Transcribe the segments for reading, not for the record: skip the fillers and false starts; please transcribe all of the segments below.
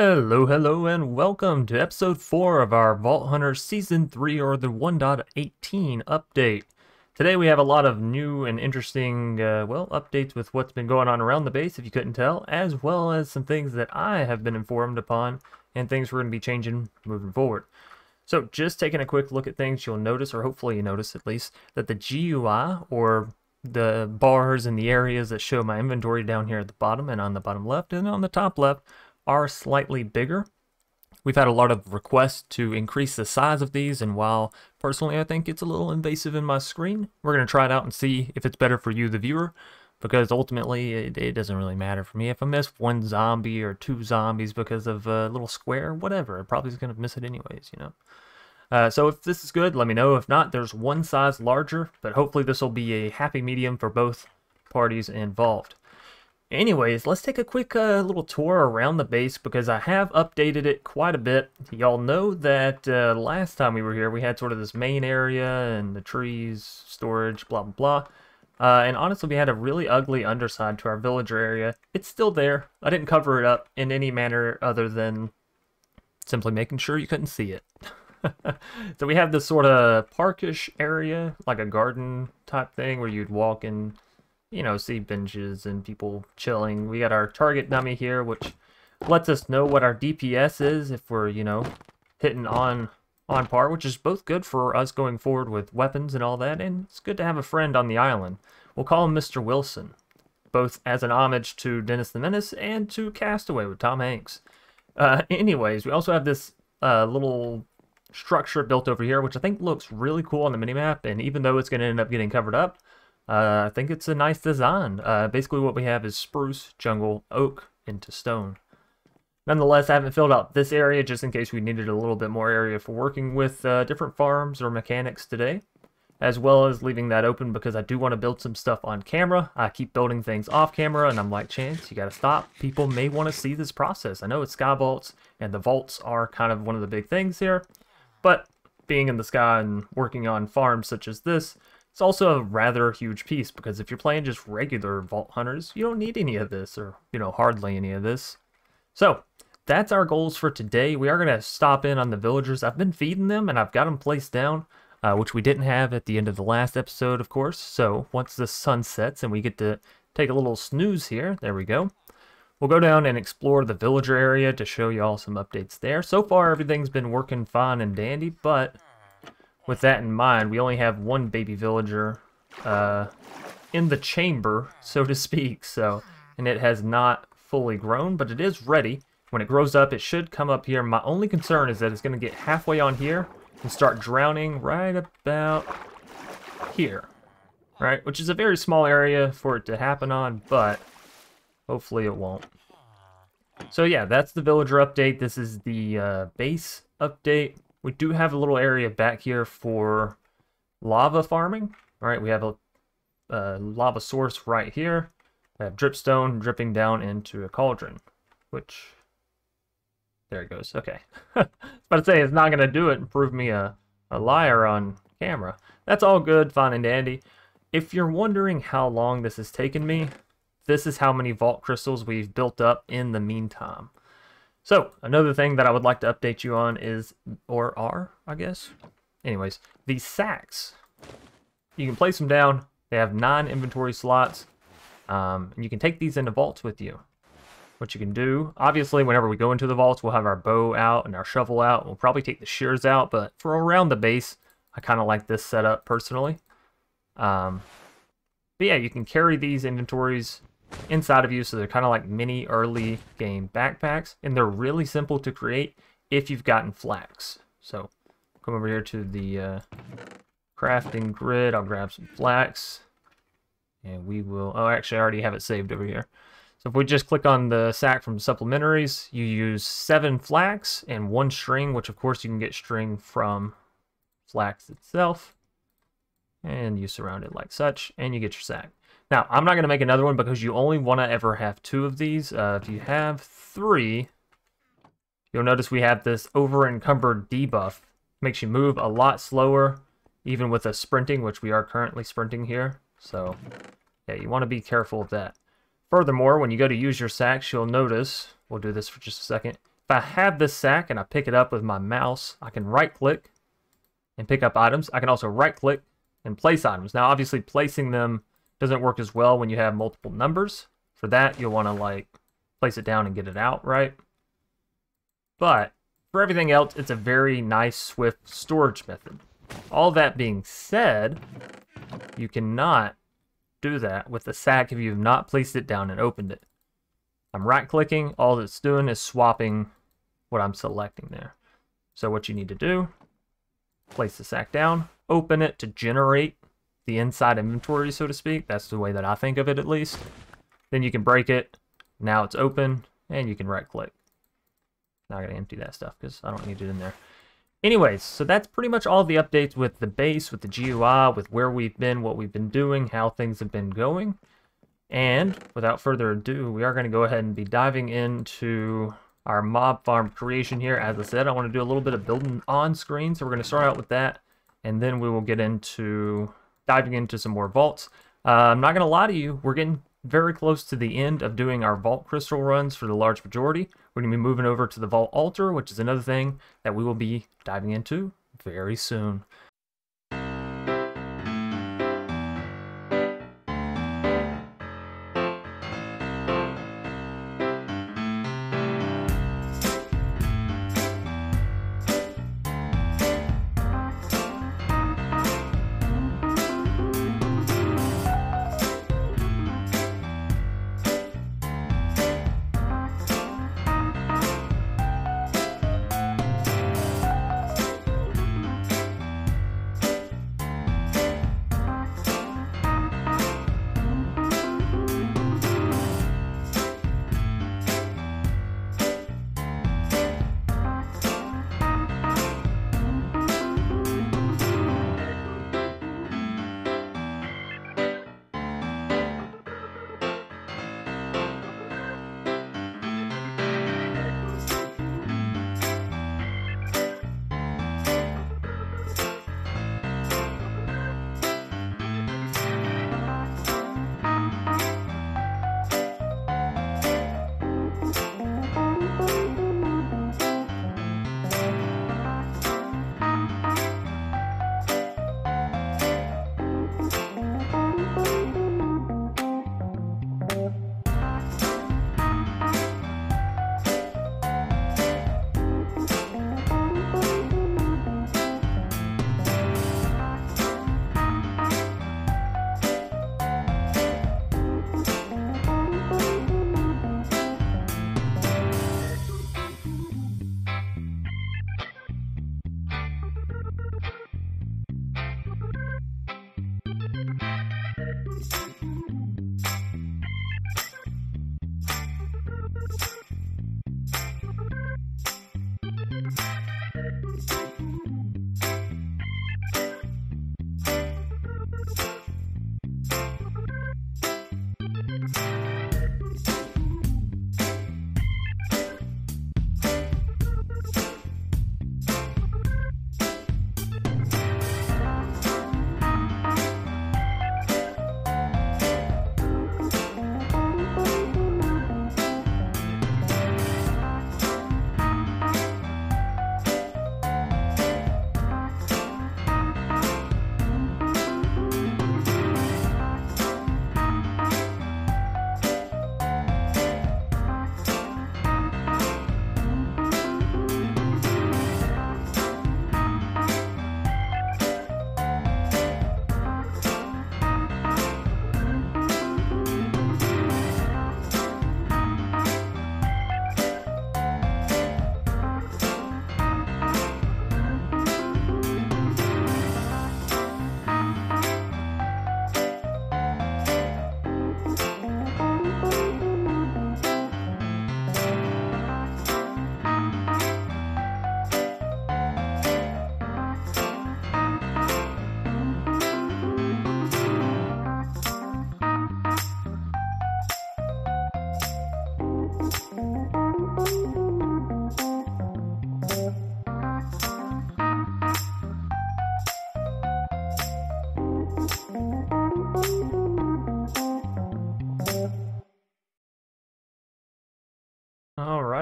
Hello, and welcome to episode 4 of our Vault Hunters Season 3 or the 1.18 update. Today we have a lot of new and interesting, updates with what's been going on around the base, if you couldn't tell, as well as some things that I have been informed upon and things we're going to be changing moving forward. So just taking a quick look at things, you'll notice, or hopefully you notice at least, that the GUI, or the bars and the areas that show my inventory down here at the bottom and on the bottom left and on the top left, are slightly bigger. We've had a lot of requests to increase the size of these, and while personally I think it's a little invasive in my screen, we're going to try it out and see if it's better for you, the viewer, because ultimately it doesn't really matter for me. If I miss one zombie or two zombies because of a little square, whatever, I'm probably going to miss it anyways, you know. So if this is good, let me know. If not, there's one size larger, but hopefully this will be a happy medium for both parties involved. Anyways, let's take a quick little tour around the base because I have updated it quite a bit. Y'all know that last time we were here, we had sort of this main area and the trees, storage, blah, blah, blah. And honestly, we had a really ugly underside to our villager area. It's still there. I didn't cover it up in any manner other than simply making sure you couldn't see it. So we have this sort of parkish area, like a garden type thing where you'd walk and, you know, see benches and people chilling. We got our target dummy here, which lets us know what our DPS is if we're, you know, hitting on par, which is both good for us going forward with weapons and all that, and it's good to have a friend on the island. We'll call him Mr. Wilson, both as an homage to Dennis the Menace and to Castaway with Tom Hanks. Anyways, we also have this little structure built over here, which I think looks really cool on the minimap, and even though it's going to end up getting covered up, I think it's a nice design. Basically what we have is spruce, jungle, oak, into stone. Nonetheless, I haven't filled out this area just in case we needed a little bit more area for working with different farms or mechanics today, as well as leaving that open because I do want to build some stuff on camera. I keep building things off camera and I'm like, Chance, you gotta stop. People may want to see this process. I know it's sky vaults and the vaults are kind of one of the big things here, but being in the sky and working on farms such as this, it's also a rather huge piece because if you're playing just regular Vault Hunters, you don't need any of this, or, you know, hardly any of this. So that's our goals for today. We are going to stop in on the villagers. I've been feeding them and I've got them placed down, which we didn't have at the end of the last episode, of course. So once the sun sets and we get to take a little snooze here, there we go. We'll go down and explore the villager area to show you all some updates there. So far, everything's been working fine and dandy, but with that in mind, we only have one baby villager in the chamber, so to speak. So, and it has not fully grown, but it is ready. When it grows up, it should come up here. My only concern is that it's going to get halfway on here and start drowning right about here, right? Which is a very small area for it to happen on, but hopefully it won't. So yeah, that's the villager update. This is the base update. We do have a little area back here for lava farming. All right, we have a lava source right here. We have dripstone dripping down into a cauldron, which, there it goes. Okay. I was about to say, it's not going to do it and prove me a liar on camera. That's all good, fine and dandy. If you're wondering how long this has taken me, this is how many vault crystals we've built up in the meantime. So, another thing that I would like to update you on is, or are, I guess. Anyways, these sacks. You can place them down. They have 9 inventory slots. And you can take these into vaults with you. What you can do, obviously, whenever we go into the vaults, we'll have our bow out and our shovel out. We'll probably take the shears out, but for around the base, I kind of like this setup personally. But yeah, you can carry these inventories inside of you, so they're kind of like mini early game backpacks, and they're really simple to create if you've gotten flax. So come over here to the crafting grid. I'll grab some flax and we will, oh, actually I already have it saved over here. So if we just click on the sack from supplementaries, you use 7 flax and 1 string, which of course you can get string from flax itself, and you surround it like such and you get your sack. Now, I'm not going to make another one because you only want to ever have 2 of these. If you have 3, you'll notice we have this over-encumbered debuff. Makes you move a lot slower, even with a sprinting, which we are currently sprinting here. So, yeah, you want to be careful of that. Furthermore, when you go to use your sacks, you'll notice, we'll do this for just a second, If I have this sack and I pick it up with my mouse, I can right click and pick up items. I can also right click and place items. Now obviously placing them doesn't work as well when you have multiple numbers. For that you'll want to like place it down and get it out, right? But for everything else, it's a very nice, swift storage method. All that being said, you cannot do that with the sack if you have not placed it down and opened it. I'm right clicking, all it's doing is swapping what I'm selecting there. So what you need to do, place the sack down, open it to generate the inside inventory, so to speak. That's the way that I think of it, at least. Then you can break it. Now it's open, and you can right click. Now I gotta empty that stuff because I don't need it in there. Anyways, so that's pretty much all the updates with the base, with the GUI, with where we've been, what we've been doing, how things have been going. And without further ado, we are going to go ahead and be diving into our mob farm creation here. As I said, I want to do a little bit of building on screen, so we're going to start out with that, and then we will get into diving into some more vaults. I'm not going to lie to you, we're getting very close to the end of doing our vault crystal runs for the large majority. We're going to be moving over to the vault altar, which is another thing that we will be diving into very soon.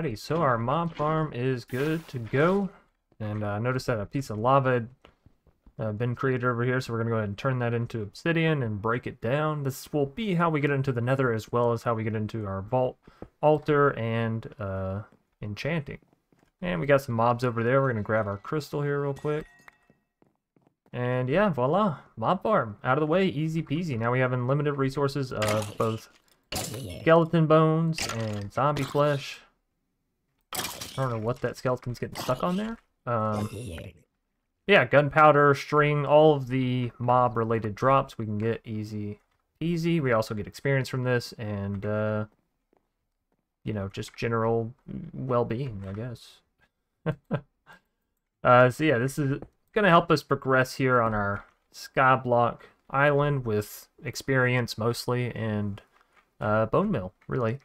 Alrighty, so our mob farm is good to go. And I noticed that a piece of lava had been created over here, so we're going to go ahead and turn that into obsidian and break it down. This will be how we get into the nether, as well as how we get into our vault altar and enchanting. And we got some mobs over there. We're going to grab our crystal here real quick. And yeah, voila, mob farm out of the way, easy peasy. Now we have unlimited resources of both skeleton bones and zombie flesh. I don't know what that skeleton's getting stuck on there. Yeah, gunpowder, string, all of the mob related drops we can get easy peasy. We also get experience from this and you know, just general well-being, I guess. So yeah, this is gonna help us progress here on our Skyblock island with experience mostly and bone meal, really.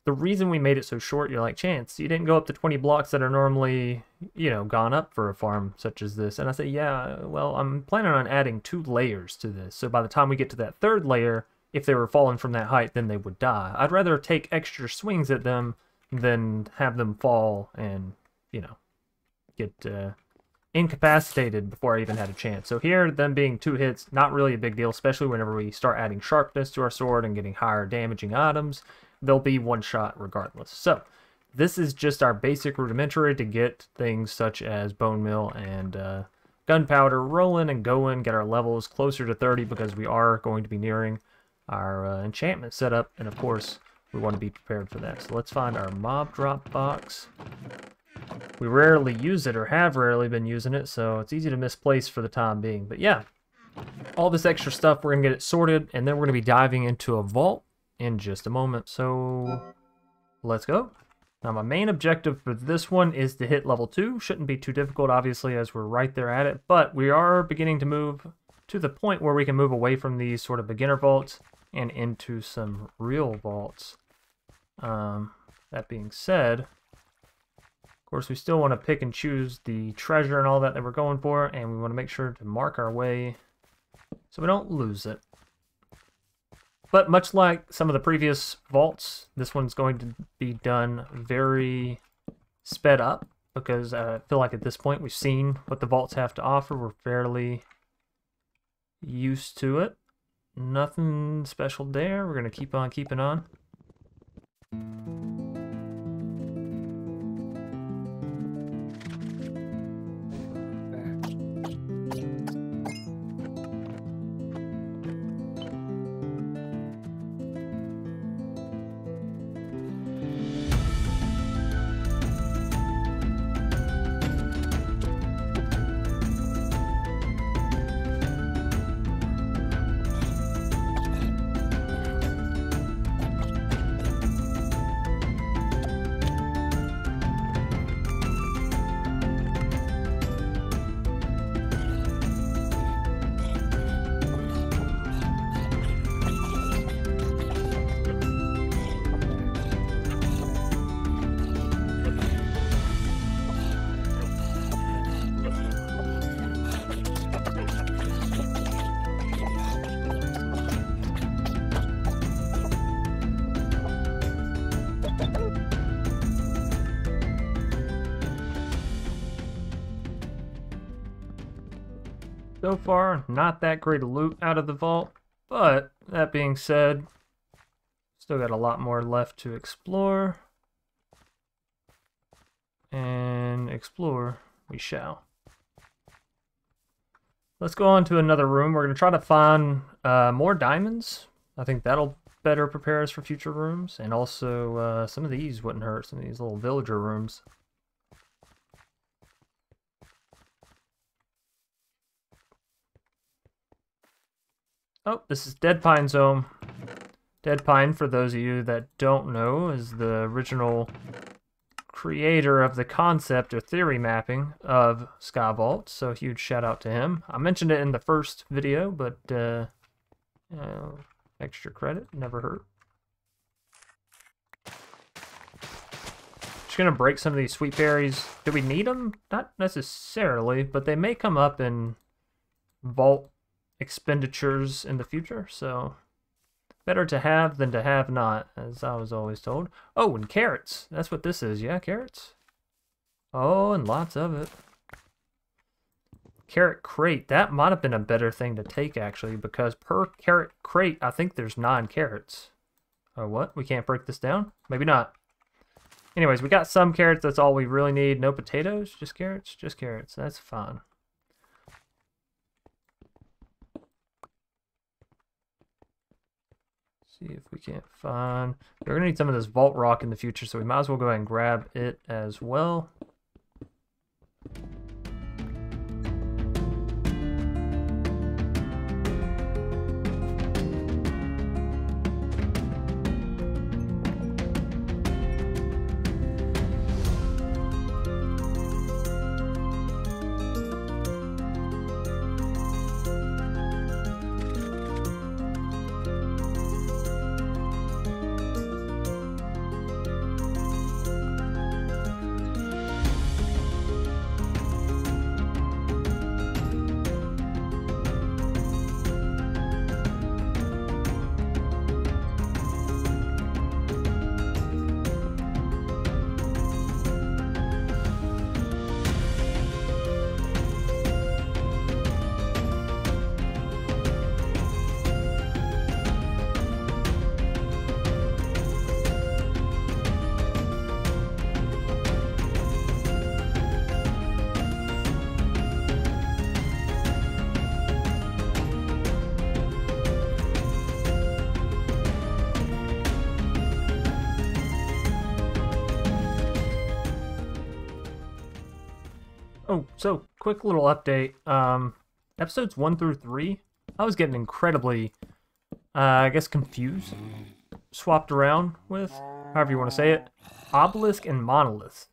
The reason we made it so short, you're like, Chance, you didn't go up to 20 blocks that are normally, you know, gone up for a farm such as this. And I say, yeah, well, I'm planning on adding 2 layers to this. So by the time we get to that 3rd layer, if they were falling from that height, then they would die. I'd rather take extra swings at them than have them fall and, you know, get incapacitated before I even had a chance. So here, them being 2 hits, not really a big deal, especially whenever we start adding sharpness to our sword and getting higher damaging items. They'll be 1 shot regardless. So this is just our basic rudimentary to get things such as bone meal and gunpowder rolling and going, get our levels closer to 30 because we are going to be nearing our enchantment setup, and of course we want to be prepared for that. So let's find our mob drop box. We rarely use it, or have rarely been using it, so it's easy to misplace for the time being. But yeah, all this extra stuff, we're going to get it sorted, and then we're going to be diving into a vault in just a moment. So let's go. Now my main objective for this one is to hit level 2. Shouldn't be too difficult, obviously, as we're right there at it, but we are beginning to move to the point where we can move away from these sort of beginner vaults and into some real vaults. That being said, of course, we still want to pick and choose the treasure and all that we're going for, and we want to make sure to mark our way so we don't lose it. But much like some of the previous vaults, this one's going to be done very sped up because I feel like at this point we've seen what the vaults have to offer. We're fairly used to it. Nothing special there. We're going to keep on keeping on. So far, not that great a loot out of the vault, but that being said, still got a lot more left to explore. And explore we shall. Let's go on to another room. We're going to try to find more diamonds. I think that'll better prepare us for future rooms. And also, some of these wouldn't hurt, some of these little villager rooms. Oh, this is Dead Pine Zone. Dead Pine, for those of you that don't know, is the original creator of the concept or theory mapping of Sky Vault, so huge shout out to him. I mentioned it in the first video, but extra credit never hurt. Just gonna break some of these sweet berries. Do we need them? Not necessarily, but they may come up in vault expenditures in the future, so Better to have than to have not, as I was always told. Oh, and carrots. That's what this is. Yeah, carrots. Oh, and lots of it. Carrot crate. That might have been a better thing to take, actually, because per carrot crate, I think there's 9 carrots. Oh, what? We can't break this down? Maybe not. Anyways, we got some carrots. That's all we really need. No potatoes? Just carrots? Just carrots. That's fine. See if we can't find... We're going to need some of this vault rock in the future, so we might as well go ahead and grab it as well. Oh, so quick little update. Episodes 1 through 3, I was getting incredibly, I guess, confused, swapped around with, however you want to say it, obelisk and monolith.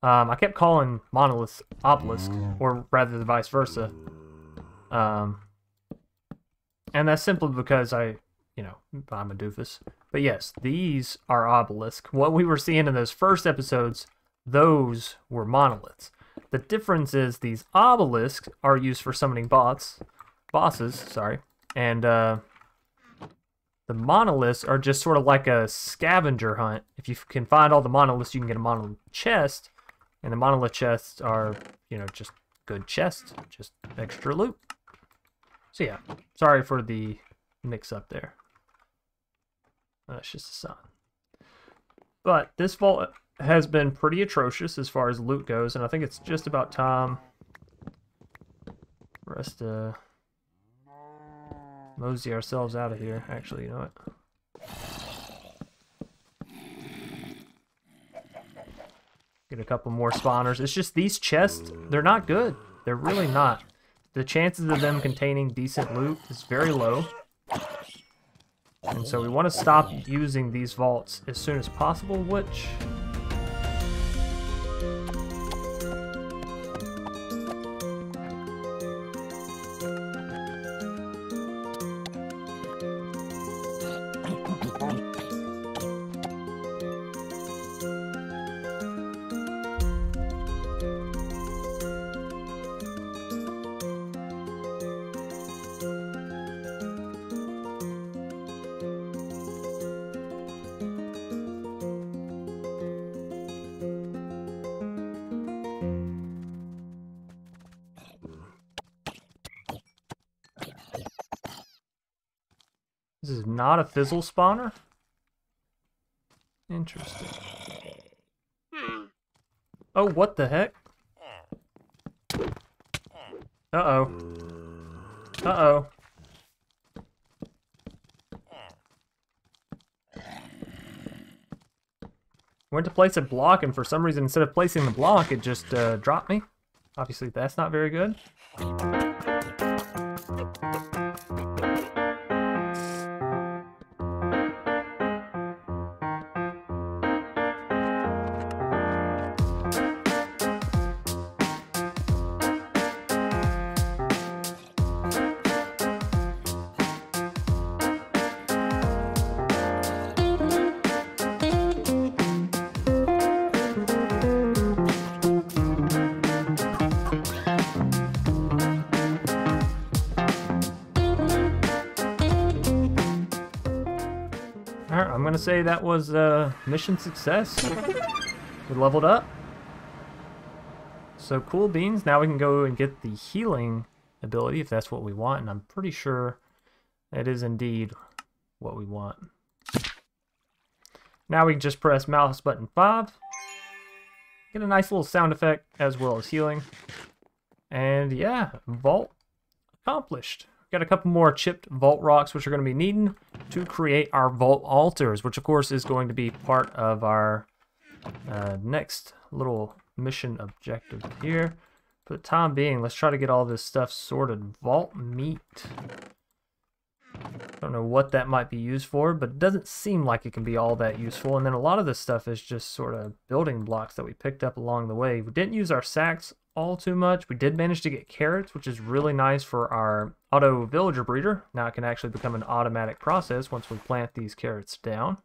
I kept calling monolith obelisk, or rather the vice versa. And that's simply because I'm a doofus. But yes, these are obelisk. What we were seeing in those first episodes, those were monoliths. The difference is these obelisks are used for summoning bosses, and the monoliths are just sort of like a scavenger hunt. If you can find all the monoliths, you can get a monolith chest, and the monolith chests are, just good chests, just extra loot. So yeah, sorry for the mix-up there. That's just a sign. But this vault has been pretty atrocious as far as loot goes, and I think it's just about time for us to mosey ourselves out of here. Actually, you know what? Get a couple more spawners. It's just these chests, they're not good. They're really not. The chances of them containing decent loot is very low. And so we want to stop using these vaults as soon as possible, which... This is not a fizzle spawner? Interesting. Oh, what the heck? Uh-oh. Uh-oh. Went to place a block, and for some reason, instead of placing the block, it just dropped me. Obviously, that's not very good. I'm gonna say that was a mission success. We leveled up. So cool beans. Now we can go and get the healing ability if that's what we want, and I'm pretty sure that is indeed what we want. Now we can just press mouse button 5. Get a nice little sound effect as well as healing. And yeah, vault accomplished. Got a couple more chipped vault rocks which are going to be needing to create our vault altars, which of course is going to be part of our next little mission objective here. For the time being, let's try to get all this stuff sorted. Vault meat. Don't know what that might be used for, but it doesn't seem like it can be all that useful. And then a lot of this stuff is just sort of building blocks that we picked up along the way. We didn't use our sacks all too much. We did manage to get carrots, which is really nice for our auto villager breeder. Now it can actually become an automatic process once we plant these carrots down.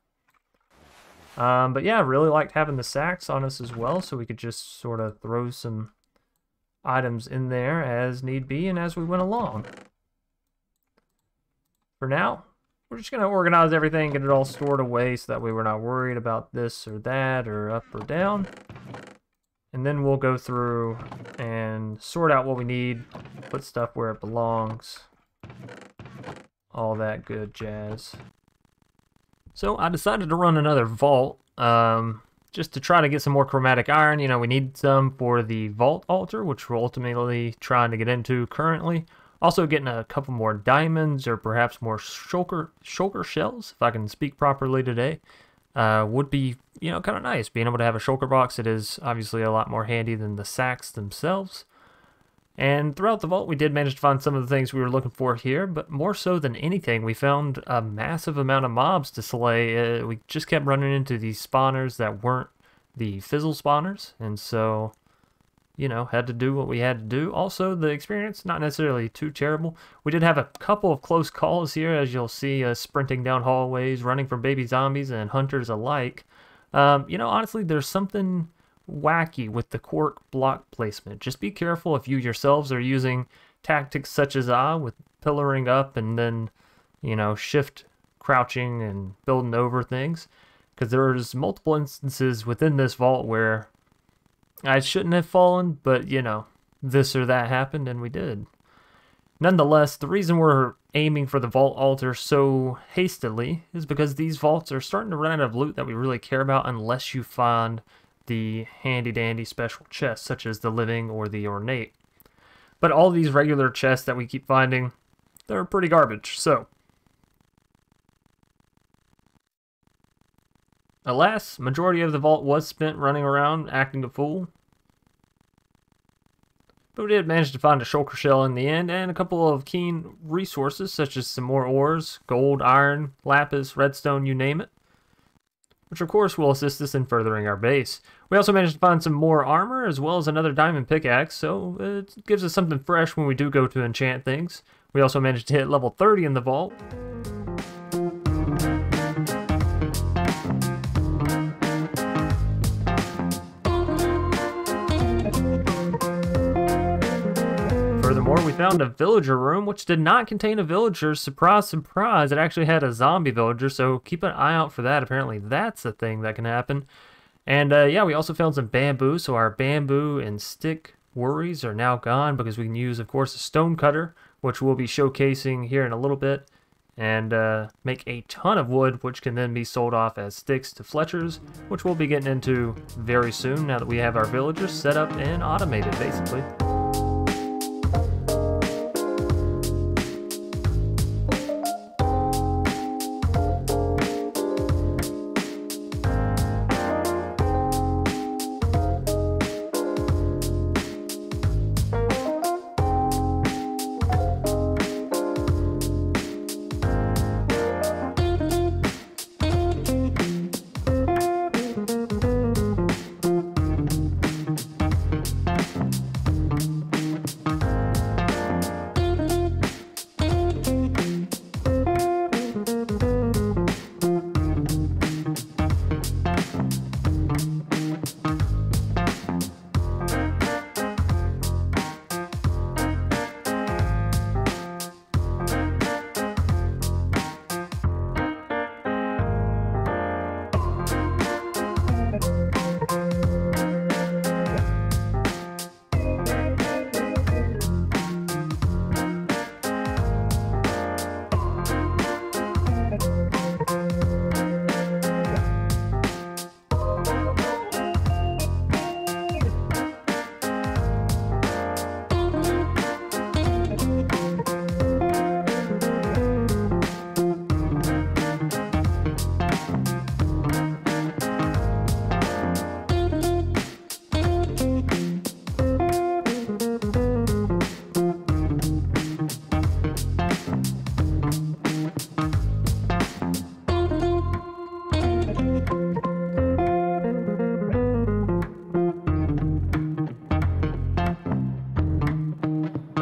But yeah, I really liked having the sacks on us as well, so we could just sort of throw some items in there as need be and as we went along. For now, we're just going to organize everything, get it all stored away so that way we're not worried about this or that or up or down. And then we'll go through and sort out what we need, put stuff where it belongs, all that good jazz. So I decided to run another vault just to try to get some more chromatic iron. You know, we need some for the vault altar, which we're ultimately trying to get into currently. Also getting a couple more diamonds or perhaps more shulker shells, if I can speak properly today, would be, you know, kind of nice. Being able to have a shulker box, it is obviously a lot more handy than the sacks themselves. And throughout the vault, we did manage to find some of the things we were looking for here, but more so than anything, we found a massive amount of mobs to slay. We just kept running into these spawners that weren't the fizzle spawners, and so, you know, had to do what we had to do. Also, the experience, not necessarily too terrible. We did have a couple of close calls here, as you'll see us sprinting down hallways, running from baby zombies and hunters alike. You know, honestly, there's something wacky with the cork block placement. Just be careful if you yourselves are using tactics such as with pillaring up and then, you know, shift crouching and building over things, because there's multiple instances within this vault where I shouldn't have fallen, but you know, this or that happened and we did. Nonetheless, the reason we're aiming for the vault altar so hastily is because these vaults are starting to run out of loot that we really care about unless you find the handy-dandy special chests, such as the living or the ornate. But all these regular chests that we keep finding, they're pretty garbage, so. Alas, majority of the vault was spent running around, acting a fool. But we did manage to find a shulker shell in the end, and a couple of keen resources, such as some more ores, gold, iron, lapis, redstone, you name it, which of course will assist us in furthering our base. We also managed to find some more armor as well as another diamond pickaxe, so it gives us something fresh when we do go to enchant things. We also managed to hit level 30 in the vault. Furthermore, we found a villager room, which did not contain a villager. Surprise, surprise, it actually had a zombie villager, so keep an eye out for that. Apparently that's a thing that can happen. And yeah, we also found some bamboo, so our bamboo and stick worries are now gone because we can use, of course, a stone cutter, which we'll be showcasing here in a little bit, and make a ton of wood, which can then be sold off as sticks to Fletchers, which we'll be getting into very soon now that we have our villagers set up and automated, basically.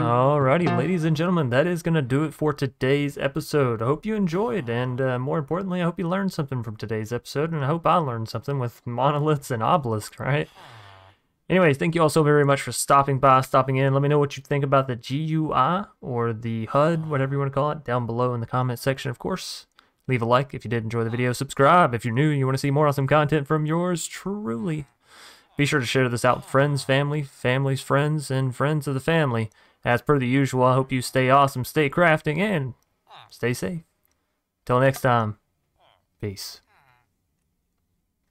Alrighty, ladies and gentlemen, that is going to do it for today's episode. I hope you enjoyed, and more importantly, I hope you learned something from today's episode, and I hope I learned something with monoliths and obelisks, right? Anyways, thank you all so very much for stopping in. Let me know what you think about the GUI or the HUD, whatever you want to call it, down below in the comment section, of course. Leave a like if you did enjoy the video. Subscribe if you're new and you want to see more awesome content from yours truly. Be sure to share this out with friends, family, family's friends, and friends of the family. As per the usual, I hope you stay awesome, stay crafting, and stay safe. Till next time, peace.